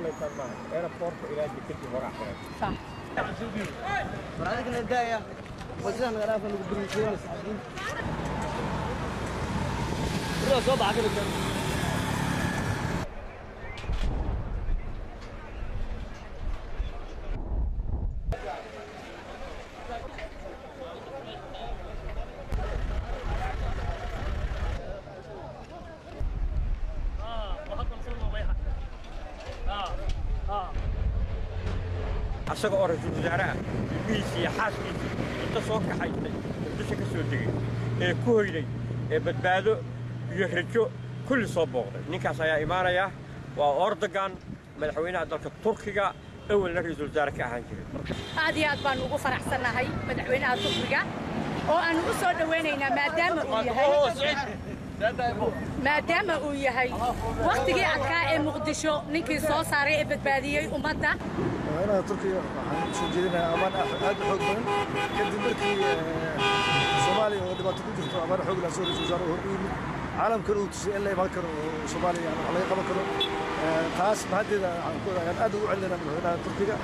hadlaysaan maaha airportka ilaa jikadii hore axireen صح فرادك النداية وزن غرافة البريشين لا صوب عقل asaga oo ra'iisul wasaaraha ilmihiisii xaaskiisii inta soo kaxaystay muqdisho ka soo degay ee ku hoyday ee badbaado iyo rajo kulli soo booqday ninkaas ayaa imaanaya waa Erdogan madaxweynaha dalka Turkiga awalna ra'iisul wasaare ka ahaan jiray aad iyo aad baan ugu faraxsanahay madaxweynaha Turkiga oo aan ugu soo dhaweynaynaa maadaama uu yahay waqtigii adkaa ee muqdisho ninkii soo saaray ee badbaadiyay ummadda أنا تركيا شو جينا أمان أحد حق من كنت مركي سومالي ودبا تقول أمان حق لسوري وزارة هربين عالم كله تسي إلا ما كانوا سومالي يعني على يقبل كانوا خاص مهدد عن كذا يعني أدو علنا من هنا تركيا